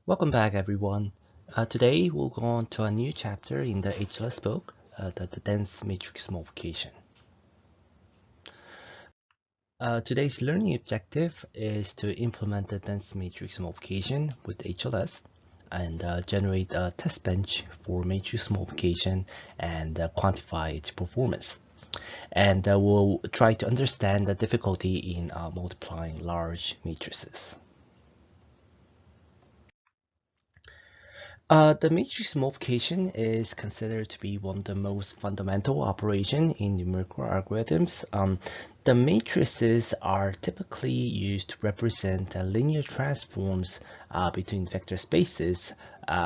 Welcome back, everyone. Today we'll go on to a new chapter in the HLS book, the dense matrix multiplication. Today's learning objective is to implement the dense matrix multiplication with HLS and generate a test bench for matrix multiplication and quantify its performance. And we'll try to understand the difficulty in multiplying large matrices. The matrix multiplication is considered to be one of the most fundamental operations in numerical algorithms. The matrices are typically used to represent linear transforms between vector spaces.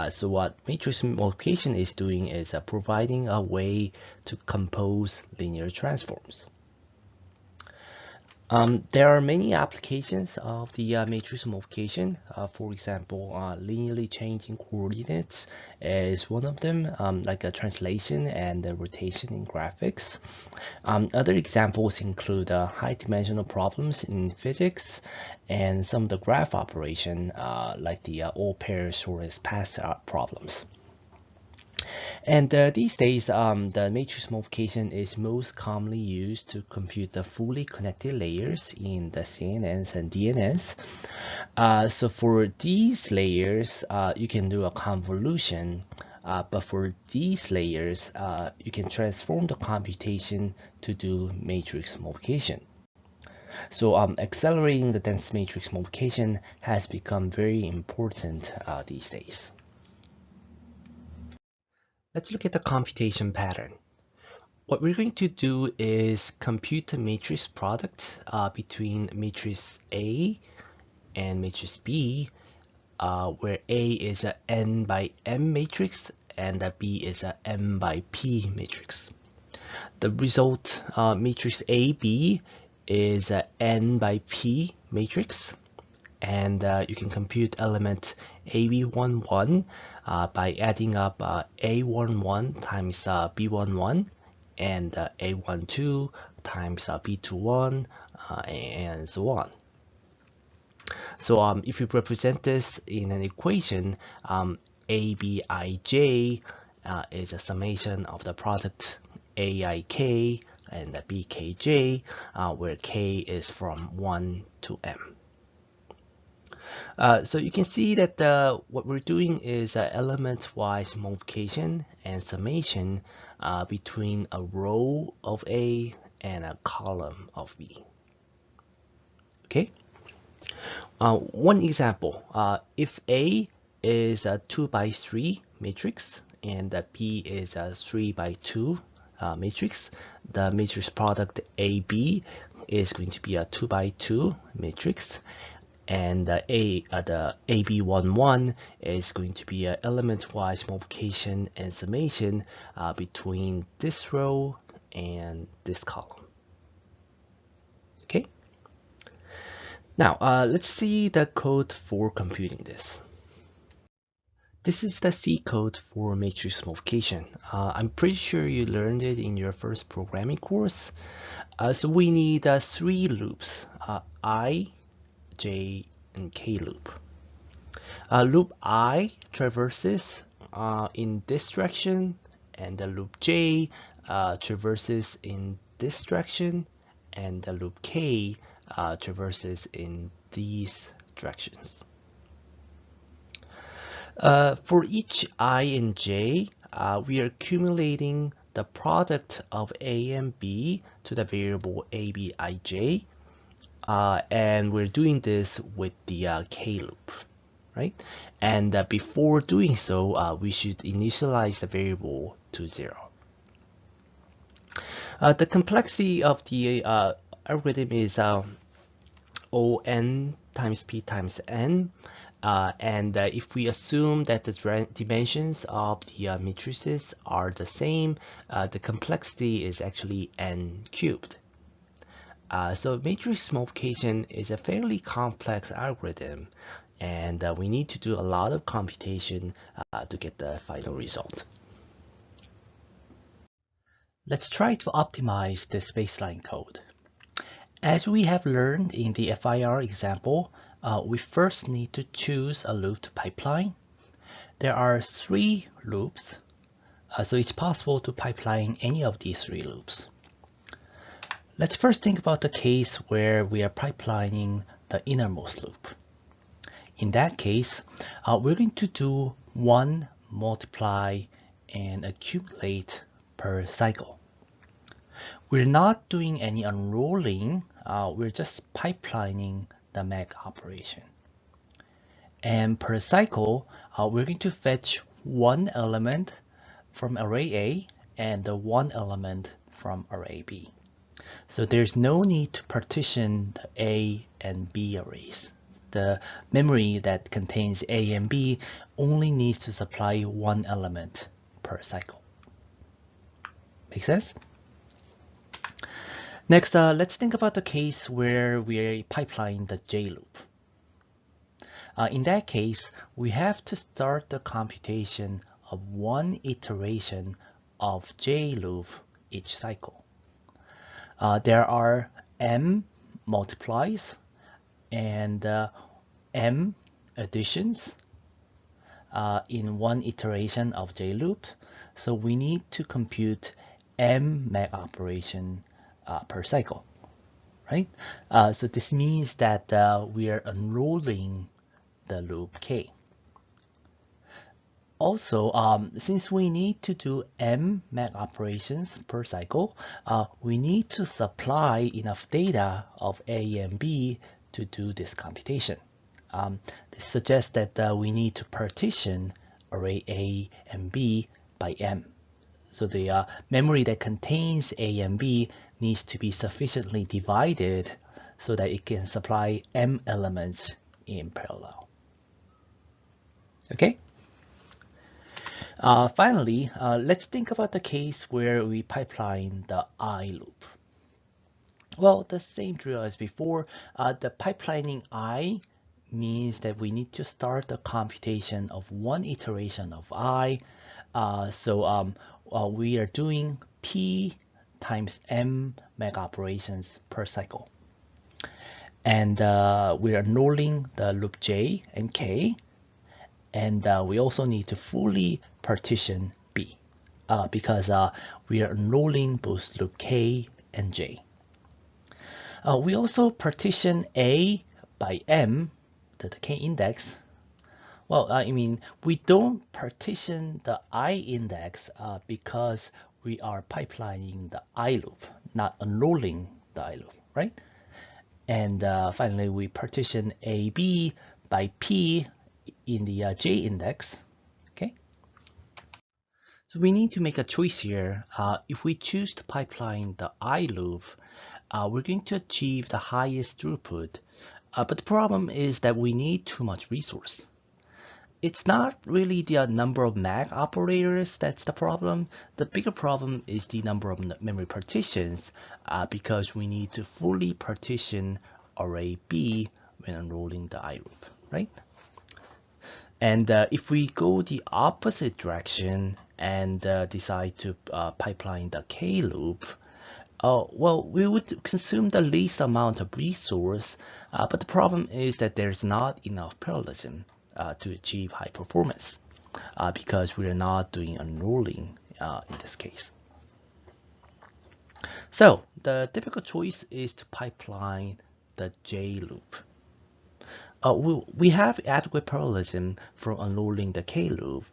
So what matrix multiplication is doing is providing a way to compose linear transforms. There are many applications of the matrix multiplication. For example, linearly changing coordinates is one of them, like a translation and a rotation in graphics. Other examples include high-dimensional problems in physics and some of the graph operation, like the all-pair shortest path problems. And these days, the matrix multiplication is most commonly used to compute the fully connected layers in the CNNs and DNNs. So for these layers, you can do a convolution, but for these layers, you can transform the computation to do matrix multiplication. So accelerating the dense matrix multiplication has become very important these days. Let's look at the computation pattern. What we're going to do is compute the matrix product between matrix A and matrix B, where A is a n by m matrix and B is a m by p matrix. The result matrix AB is a n by p matrix, and you can compute element AB11 by adding up A11 times B11 and A12 times B21 and so on. So if you represent this in an equation, ABIJ is a summation of the product AIK and the BKJ, where K is from 1 to m. So you can see that what we're doing is element-wise multiplication and summation between a row of A and a column of B. Okay. One example: if A is a 2 by 3 matrix and B is a 3 by 2 matrix, the matrix product AB is going to be a 2 by 2 matrix. And the AB11 is going to be an element-wise multiplication and summation between this row and this column. Okay. Now let's see the code for computing this. This is the C code for matrix multiplication. I'm pretty sure you learned it in your first programming course. So we need 3 loops: I, J, and K loop. Loop I traverses in this direction, and the loop J traverses in this direction, and the loop K traverses in these directions. For each I and J, we are accumulating the product of A and B to the variable ABIJ. And we're doing this with the K loop, right? And before doing so, we should initialize the variable to 0. The complexity of the algorithm is O(n) times P times n. And if we assume that the dimensions of the matrices are the same, the complexity is actually n cubed. So matrix multiplication is a fairly complex algorithm, and we need to do a lot of computation to get the final result. Let's try to optimize this baseline code. As we have learned in the FIR example, we first need to choose a loop to pipeline. There are 3 loops, so it's possible to pipeline any of these 3 loops. Let's first think about the case where we are pipelining the innermost loop. In that case, we're going to do 1 multiply and accumulate per cycle. We're not doing any unrolling, we're just pipelining the MAC operation. And per cycle, we're going to fetch 1 element from array A and the 1 element from array B. So there's no need to partition the A and B arrays. The memory that contains A and B only needs to supply 1 element per cycle. Make sense? Next, let's think about the case where we pipeline the J loop. In that case, we have to start the computation of 1 iteration of J loop each cycle. There are M multiplies and M additions in 1 iteration of J loop. So we need to compute M MAC operation per cycle, right? So this means that we are unrolling the loop K. Also, since we need to do M MAC operations per cycle, we need to supply enough data of A and B to do this computation. This suggests that we need to partition array A and B by M. So the memory that contains A and B needs to be sufficiently divided so that it can supply M elements in parallel. Okay? Finally, let's think about the case where we pipeline the I loop. Well, the same drill as before. The pipelining I means that we need to start the computation of 1 iteration of I. We are doing P times M MAC operations per cycle. And we are enrolling the loop J and K. And we also need to fully partition B because we are enrolling both loop K and J. We also partition A by M, the K index. Well, I mean, we don't partition the I index because we are pipelining the I loop, not unrolling the I loop, right? And finally, we partition AB by P in the J index, okay? So we need to make a choice here. If we choose to pipeline the I loop, we're going to achieve the highest throughput. But the problem is that we need too much resource. It's not really the number of MAC operators that's the problem. The bigger problem is the number of memory partitions because we need to fully partition array B when unrolling the I loop, right? And if we go the opposite direction and decide to pipeline the K loop, well, we would consume the least amount of resource, but the problem is that there's not enough parallelism to achieve high performance because we are not doing unrolling in this case. So the typical choice is to pipeline the J loop. We have adequate parallelism for unrolling the K loop,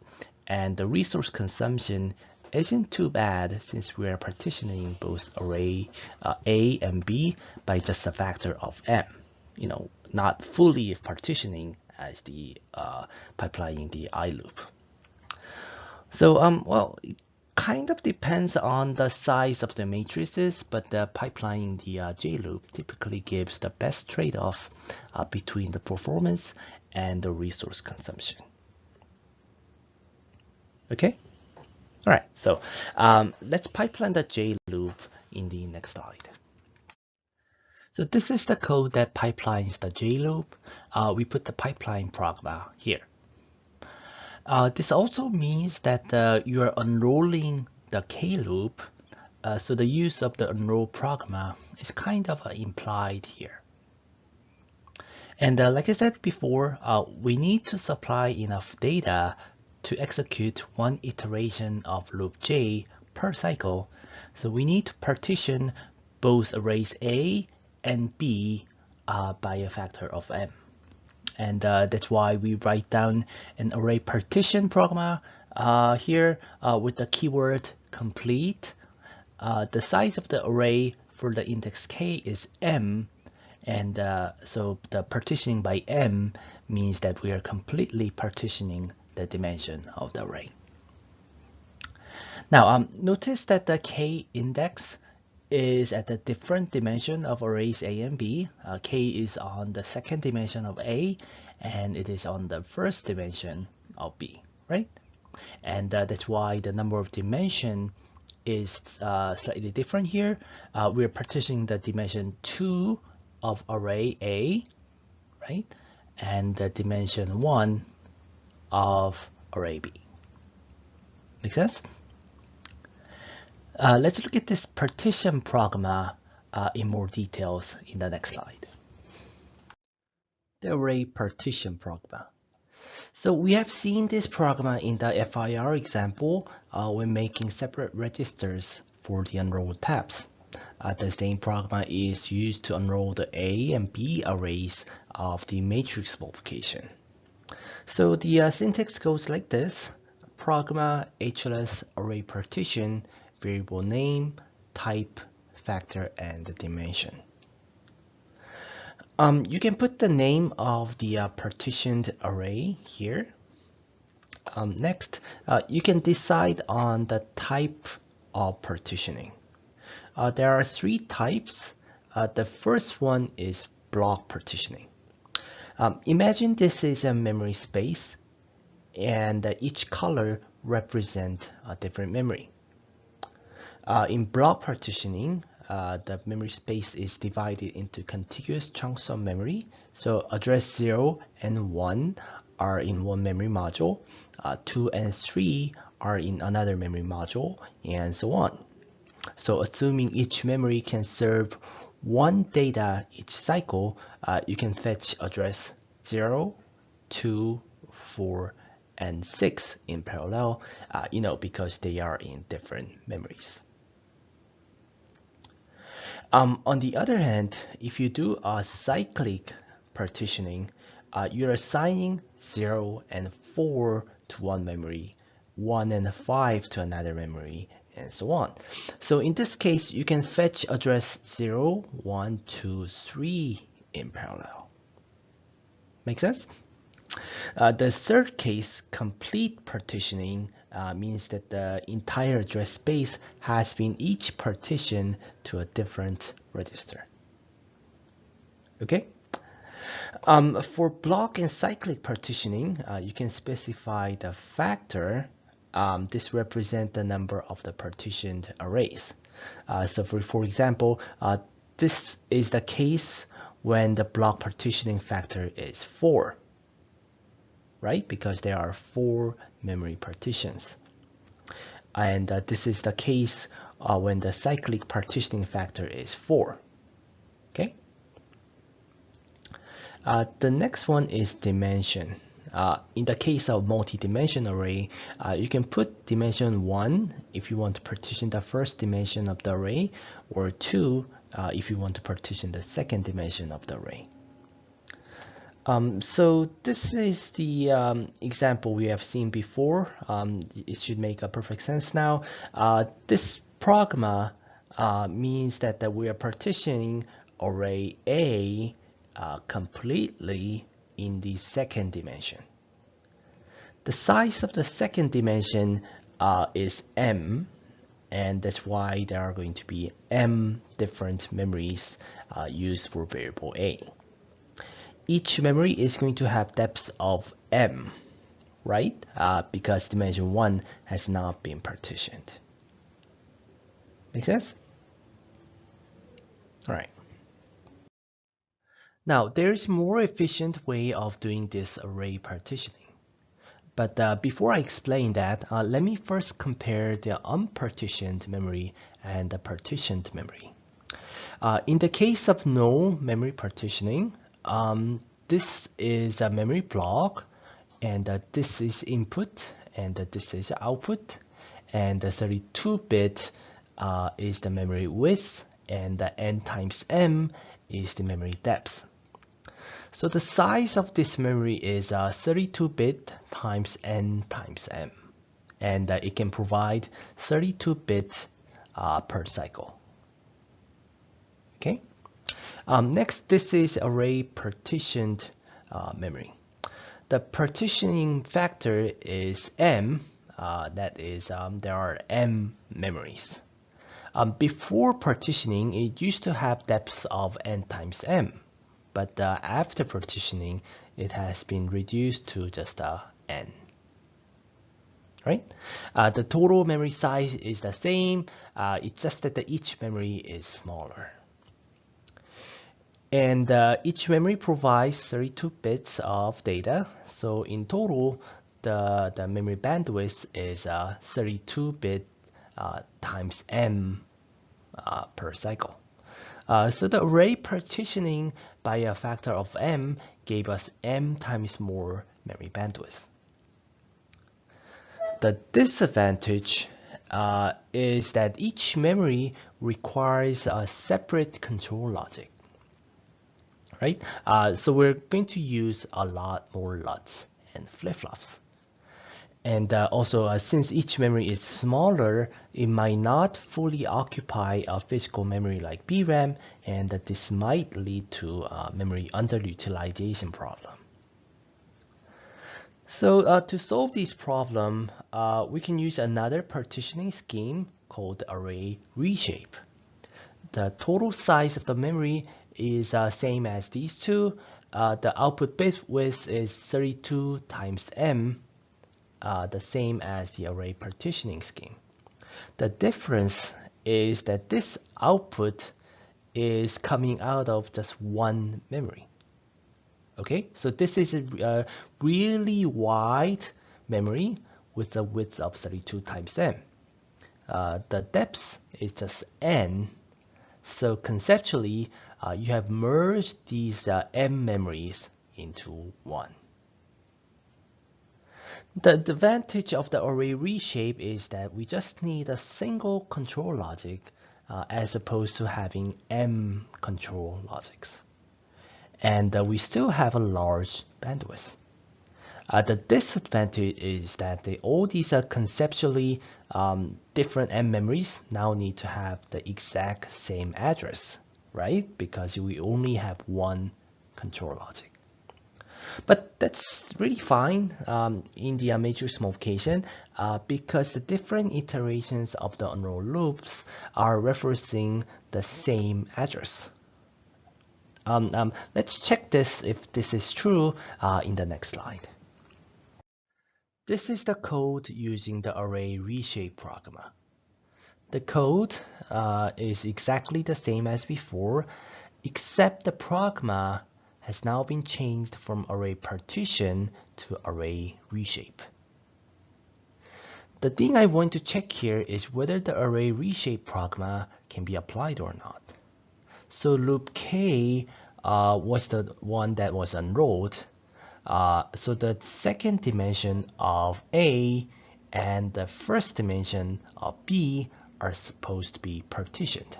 and the resource consumption isn't too bad since we are partitioning both array A and B by just a factor of M. You know, not fully partitioning as the pipelining the I loop. So, well, it kind of depends on the size of the matrices, but the pipelining the J loop typically gives the best trade-off between the performance and the resource consumption. Okay? All right, so let's pipeline the J loop in the next slide. So this is the code that pipelines the J loop. We put the pipeline Pragma here. This also means that you are unrolling the K loop, so the use of the unroll Pragma is kind of implied here. And like I said before, we need to supply enough data to execute one iteration of loop J per cycle. So we need to partition both arrays A and B by a factor of m. And that's why we write down an array partition Pragma here with the keyword complete. The size of the array for the index k is m, and so the partitioning by m means that we are completely partitioning the dimension of the array. Now, notice that the k index is at a different dimension of arrays A and B. K is on the second dimension of A, and it is on the first dimension of B, right? And that's why the number of dimension is slightly different here. We're partitioning the dimension 2 of array A, right? And the dimension 1 of array B. Make sense? Let's look at this partition Pragma in more details in the next slide. The array partition Pragma. So we have seen this Pragma in the FIR example when making separate registers for the unrolled tabs. The same Pragma is used to unroll the A and B arrays of the matrix multiplication. So the syntax goes like this: Pragma HLS array partition, variable name, type, factor, and the dimension. You can put the name of the partitioned array here. Next, you can decide on the type of partitioning. There are 3 types. The first one is block partitioning. Imagine this is a memory space, and each color represents a different memory. In block partitioning, the memory space is divided into contiguous chunks of memory. So address 0 and 1 are in one memory module, 2 and 3 are in another memory module, and so on. So assuming each memory can serve one data each cycle, you can fetch address 0, 2, 4, and 6 in parallel, because they are in different memories. On the other hand, if you do a cyclic partitioning, you're assigning 0 and 4 to one memory, 1 and 5 to another memory, and so on. So in this case, you can fetch address 0, 1, 2, 3 in parallel. Make sense? The third case, complete partitioning, means that the entire address space has been each partitioned to a different register. Okay? For block and cyclic partitioning, you can specify the factor. This represents the number of the partitioned arrays. So for example, this is the case when the block partitioning factor is 4. Right? Because there are 4 memory partitions. And this is the case when the cyclic partitioning factor is 4. Okay? The next one is dimension. In the case of multi-dimension array, you can put dimension 1 if you want to partition the first dimension of the array, or 2 if you want to partition the second dimension of the array. So this is the example we have seen before. It should make a perfect sense now. This Pragma means that we are partitioning array A completely in the second dimension. The size of the second dimension is m, and that's why there are going to be m different memories used for variable A. Each memory is going to have depths of m, right? Because dimension 1 has not been partitioned. Make sense? All right. Now, there's a more efficient way of doing this array partitioning. But before I explain that, let me first compare the unpartitioned memory and the partitioned memory. In the case of no memory partitioning, this is a memory block, and this is input, and this is output, and the 32-bit is the memory width, and the n times m is the memory depth. So the size of this memory is 32-bit times n times m, and it can provide 32 bits per cycle. Okay. Next, this is array partitioned memory. The partitioning factor is m. That is, there are m memories. Before partitioning, it used to have depths of n times m, but after partitioning, it has been reduced to just n. Right? The total memory size is the same. It's just that each memory is smaller. And each memory provides 32 bits of data. So in total, the memory bandwidth is 32-bit times m per cycle. So the array partitioning by a factor of m gave us m times more memory bandwidth. The disadvantage is that each memory requires a separate control logic. Right? So we're going to use a lot more LUTs and flip-flops. And also, since each memory is smaller, it might not fully occupy a physical memory like DRAM, and this might lead to a memory underutilization problem. So to solve this problem, we can use another partitioning scheme called array reshape. The total size of the memory is same as these two. The output bit width is 32 times m, the same as the array partitioning scheme. The difference is that this output is coming out of just one memory. Okay, so this is a really wide memory with a width of 32 times m. The depth is just n. So conceptually, you have merged these m memories into one. The advantage of the array reshape is that we just need a single control logic as opposed to having m control logics. And we still have a large bandwidth. The disadvantage is that all these conceptually different M memories now need to have the exact same address, right? Because we only have one control logic. But that's really fine in the matrix modification because the different iterations of the unroll loops are referencing the same address. Let's check this if this is true in the next slide. This is the code using the array reshape Pragma. The code is exactly the same as before, except the Pragma has now been changed from array partition to array reshape. The thing I want to check here is whether the array reshape Pragma can be applied or not. So loop K was the one that was unrolled. So the second dimension of A and the first dimension of B are supposed to be partitioned.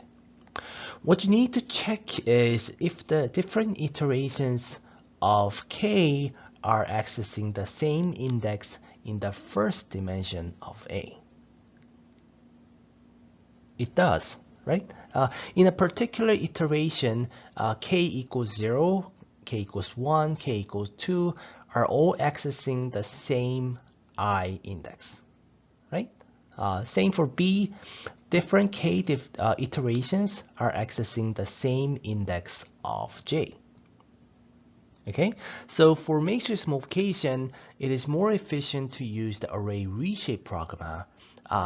What you need to check is if the different iterations of K are accessing the same index in the first dimension of A. It does, right? In a particular iteration, K equals 0, K equals 1, K equals 2 are all accessing the same I index, right? Same for B. Different K iterations are accessing the same index of J. Okay, so for matrix modification, it is more efficient to use the array reshape Pragma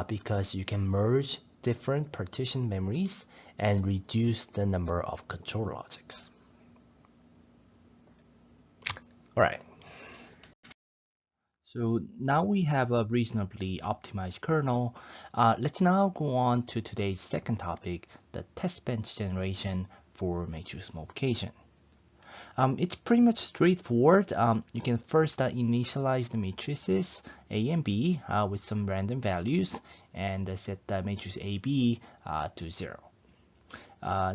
because you can merge different partition memories and reduce the number of control logics. All right. So now we have a reasonably optimized kernel. Let's now go on to today's second topic, the testbench generation for matrix modification. It's pretty much straightforward. You can first initialize the matrices A and B with some random values and set the matrix AB to 0.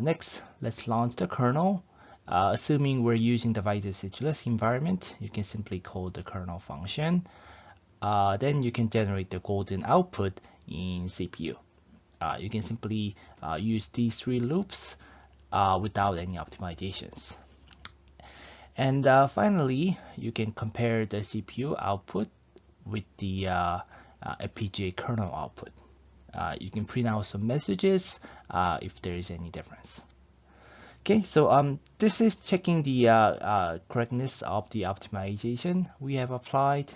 Next, let's launch the kernel. Assuming we're using the Vitis HLS environment, you can simply call the kernel function. Then you can generate the golden output in CPU. You can simply use these 3 loops without any optimizations. And finally, you can compare the CPU output with the FPGA kernel output. You can print out some messages if there is any difference. Okay, so this is checking the correctness of the optimization we have applied.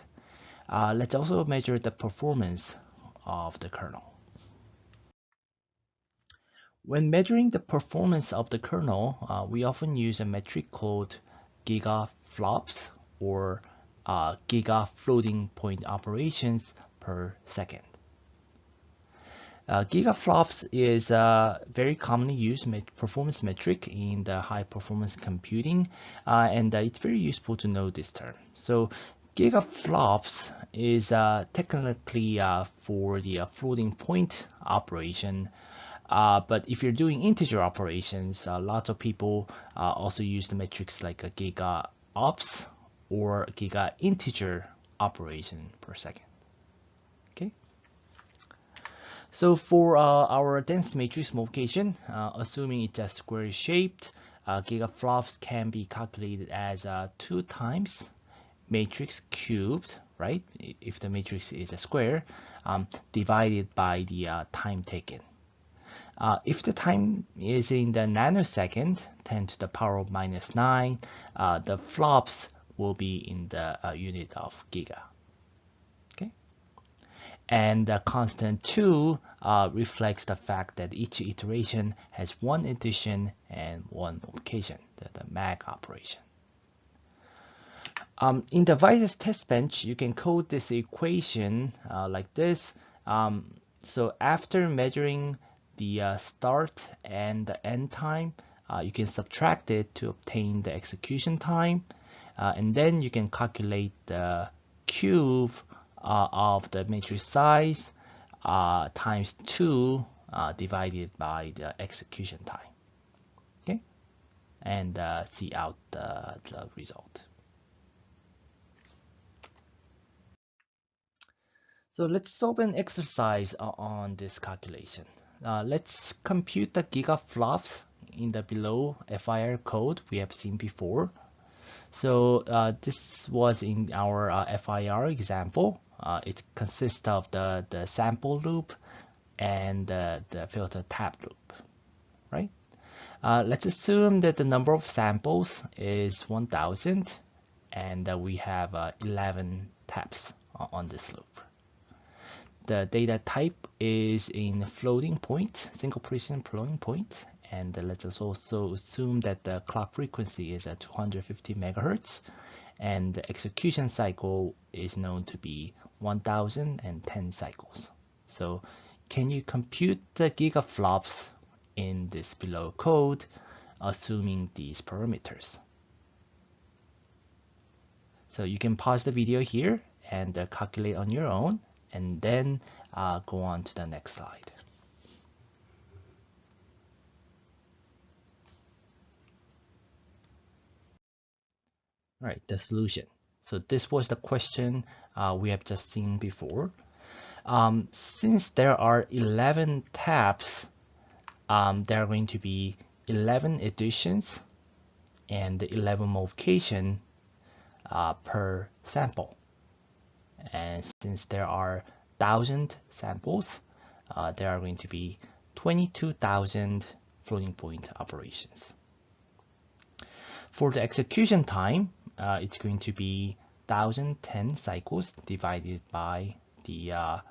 Let's also measure the performance of the kernel. When measuring the performance of the kernel, we often use a metric called gigaflops or giga floating point operations per second. Gigaflops is a very commonly used performance metric in the high performance computing, and it's very useful to know this term. So gigaflops is technically for the floating point operation. But if you're doing integer operations, lots of people also use the metrics like a giga ops or giga integer operation per second. Okay. So for our dense matrix multiplication, assuming it's a square shaped, gigaflops can be calculated as 2 times matrix cubed, right? If the matrix is a square, divided by the time taken. If the time is in the nanosecond, 10 to the power of -9, the flops will be in the unit of giga. Okay, and the constant 2 reflects the fact that each iteration has 1 addition and 1 multiplication, the mag operation. In the Vitis test bench, you can code this equation like this. So after measuring the start and the end time, you can subtract it to obtain the execution time, and then you can calculate the cube of the matrix size times 2 divided by the execution time. Okay, and see out the result. So let's solve an exercise on this calculation. Let's compute the gigaflops in the below FIR code we have seen before. So this was in our FIR example. It consists of the sample loop and the filter tab loop, right? Let's assume that the number of samples is 1000 and we have 11 tabs on this loop. The data type is in floating point, single precision floating point, and let's also assume that the clock frequency is at 250 megahertz, and the execution cycle is known to be 1010 cycles. So can you compute the gigaflops in this below code, assuming these parameters? So you can pause the video here and calculate on your own, and then go on to the next slide. All right, the solution. So this was the question we have just seen before. Since there are 11 tabs, there are going to be 11 additions and 11 multiplication per sample. And since there are 1000 samples, there are going to be 22,000 floating point operations. For the execution time, it's going to be 1010 cycles divided by the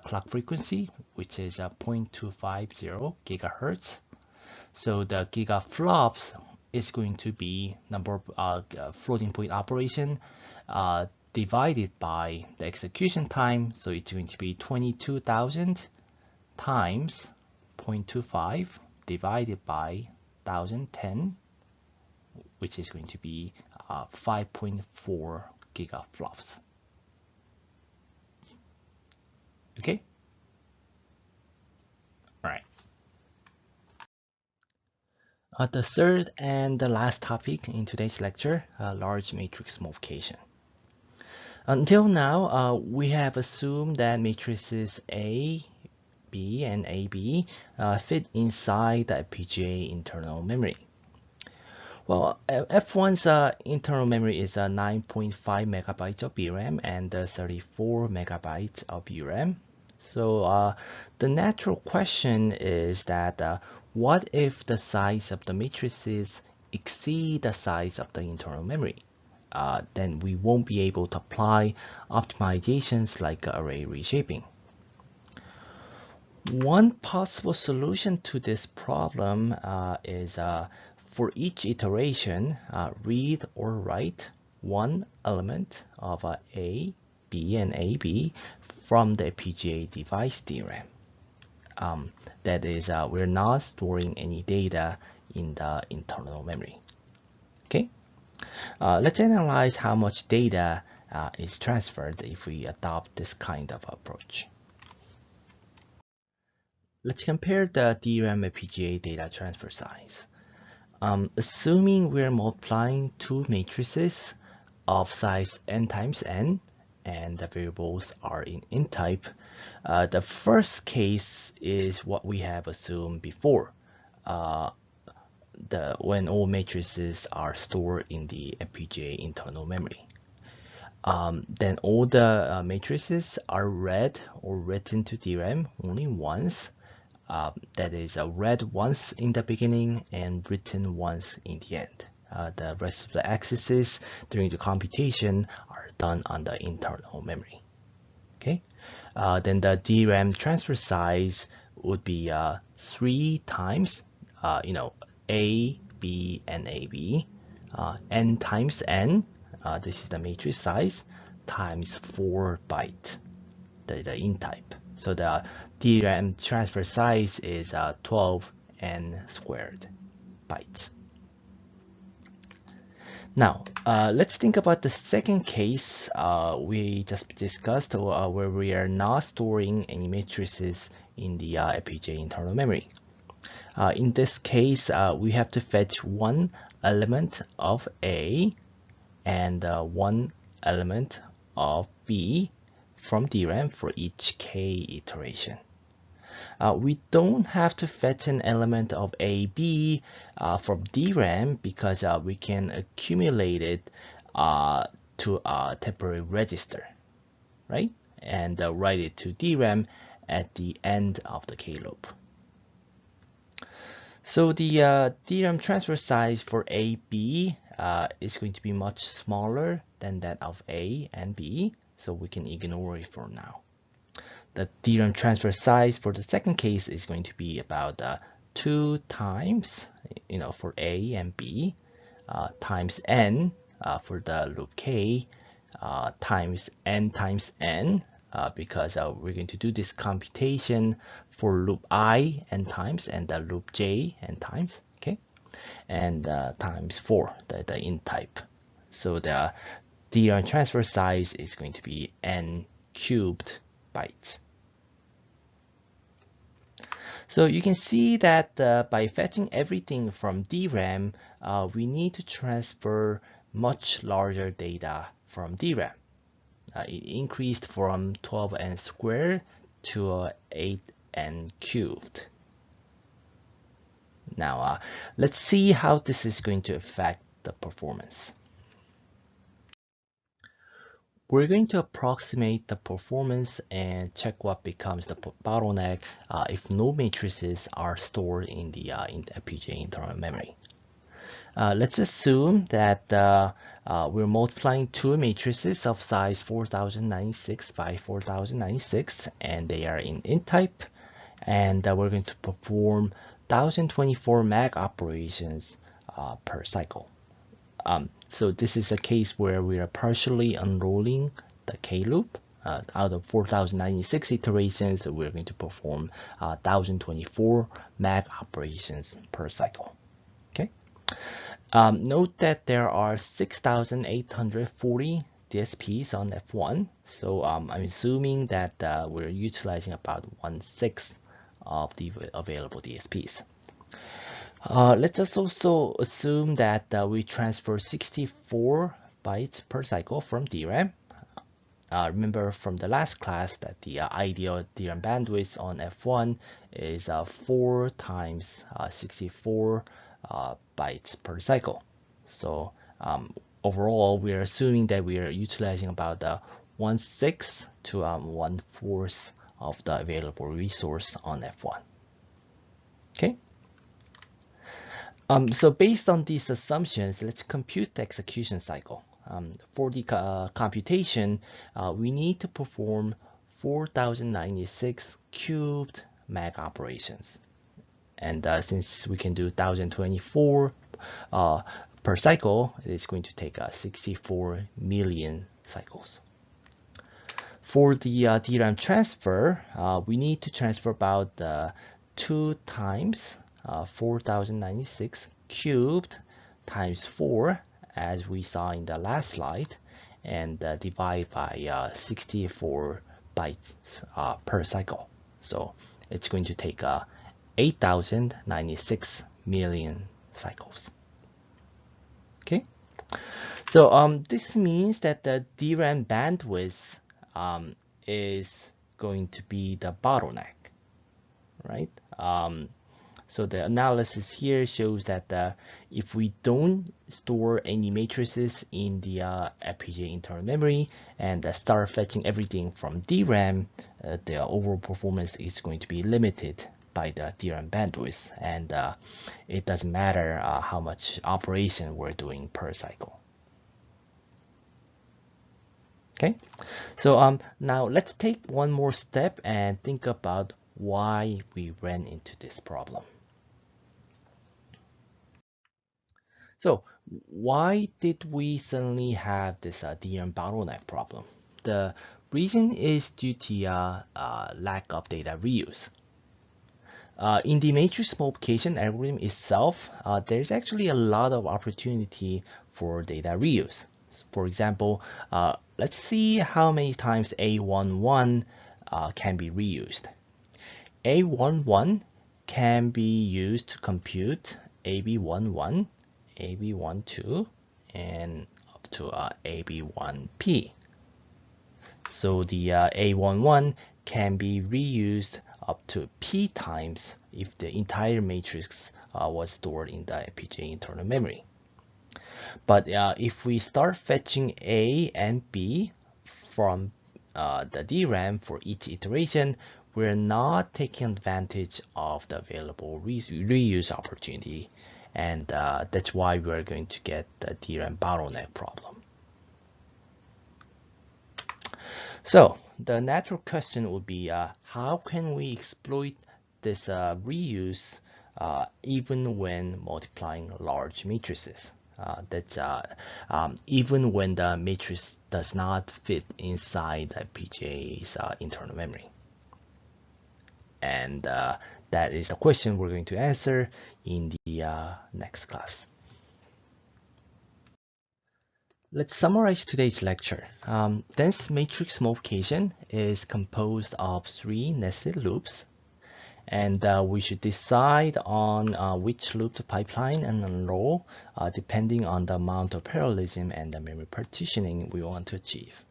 clock frequency, which is 0.250 gigahertz. So the gigaflops is going to be number of floating point operation divided by the execution time. So it's going to be 22,000 times 0.25 divided by 1010, which is going to be 5.4 gigaflops. Okay. All right. The third and the last topic in today's lecture, large matrix multiplication. Until now, we have assumed that matrices A, B, and AB fit inside the FPGA internal memory. Well, F1's internal memory is 9.5 megabytes of VRAM and 34 megabytes of VRAM. So the natural question is that what if the size of the matrices exceed the size of the internal memory? Then we won't be able to apply optimizations like array reshaping. One possible solution to this problem is for each iteration, read or write one element of A, B, and AB from the FPGA device DRAM. That is, we're not storing any data in the internal memory. Okay, let's analyze how much data is transferred if we adopt this kind of approach. Let's compare the DRAM FPGA data transfer size. Assuming we're multiplying two matrices of size n times n, and the variables are in int type, the first case is what we have assumed before, when all matrices are stored in the FPGA internal memory. Then all the matrices are read or written to DRAM only once. That is read once in the beginning and written once in the end. The rest of the accesses during the computation are done on the internal memory. Okay, then the DRAM transfer size would be 3 times, A, B, and AB, n times n. This is the matrix size times 4 byte, the int type. So the DRAM transfer size is 12n squared bytes. Now, let's think about the second case we just discussed, where we are not storing any matrices in the FPGA internal memory. In this case, we have to fetch one element of A and one element of B from DRAM for each k iteration. We don't have to fetch an element of AB from DRAM because we can accumulate it to a temporary register, right? And write it to DRAM at the end of the k loop. So the DRAM transfer size for AB is going to be much smaller than that of A and B, so we can ignore it for now. The DRAM transfer size for the second case is going to be about 2 times, for A and B, times n for the loop k, times n, because we're going to do this computation for loop I n times and the loop j n times, okay, and times 4, the int type. So the DRAM transfer size is going to be n cubed bytes. So you can see that by fetching everything from DRAM, we need to transfer much larger data from DRAM. It increased from 12n squared to 8n cubed. Now, let's see how this is going to affect the performance. We're going to approximate the performance and check what becomes the bottleneck if no matrices are stored in the FPGA internal memory. Let's assume that we're multiplying two matrices of size 4096 by 4096, and they are in int type, and we're going to perform 1024 mag operations per cycle. So this is a case where we are partially unrolling the k loop. Out of 4096 iterations, we're going to perform 1024 mag operations per cycle. Okay. Note that there are 6,840 DSPs on F1, so I'm assuming that we're utilizing about 1/6 of the available DSPs. Let's just also assume that we transfer 64 bytes per cycle from DRAM. Remember from the last class that the ideal DRAM bandwidth on F1 is 4 times 64 bytes per cycle. So overall, we are assuming that we are utilizing about 1/6 to 1/4 of the available resource on F1. Okay. So based on these assumptions, let's compute the execution cycle. For the computation, we need to perform 4,096 cubed mag operations. And since we can do 1,024 per cycle, it's going to take 64 million cycles. For the DRAM transfer, we need to transfer about 2 times 4,096 cubed times 4, as we saw in the last slide, and divide by 64 bytes per cycle. So it's going to take 8,096 million cycles. Okay, so this means that the DRAM bandwidth is going to be the bottleneck, right? So the analysis here shows that if we don't store any matrices in the FPGA internal memory and start fetching everything from DRAM, the overall performance is going to be limited by the DRAM bandwidth, and it doesn't matter how much operation we're doing per cycle. Okay, so now let's take one more step and think about why we ran into this problem. So why did we suddenly have this DRAM bottleneck problem? The reason is due to lack of data reuse. In the matrix multiplication algorithm itself, there's actually a lot of opportunity for data reuse. For example, let's see how many times A11 can be reused. A11 can be used to compute AB11, AB12, and up to AB1P. So the A11 can be reused up to P times if the entire matrix was stored in the FPGA internal memory. But if we start fetching A and B from the DRAM for each iteration, we're not taking advantage of the available reuse opportunity, and that's why we're going to get the DRAM bottleneck problem. So the natural question would be, how can we exploit this reuse even when multiplying large matrices? Even when the matrix does not fit inside the FPGA's internal memory. And that is the question we're going to answer in the next class. Let's summarize today's lecture. Dense matrix multiplication is composed of 3 nested loops, and we should decide on which loop to pipeline and unroll depending on the amount of parallelism and the memory partitioning we want to achieve.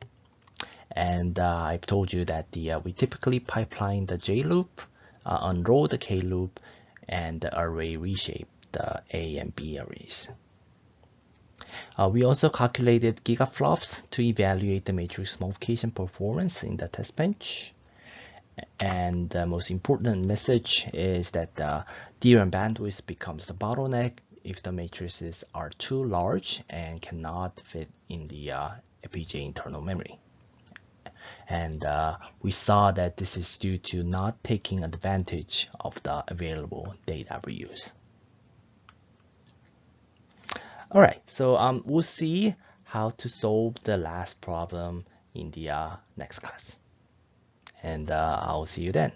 And I've told you that we typically pipeline the J loop, unroll the K loop, and the array reshape the A and B arrays. We also calculated gigaflops to evaluate the matrix multiplication performance in the test bench. And the most important message is that DRAM bandwidth becomes the bottleneck if the matrices are too large and cannot fit in the FPGA internal memory. And we saw that this is due to not taking advantage of the available data reuse. All right, so we'll see how to solve the last problem in the next class. And I'll see you then.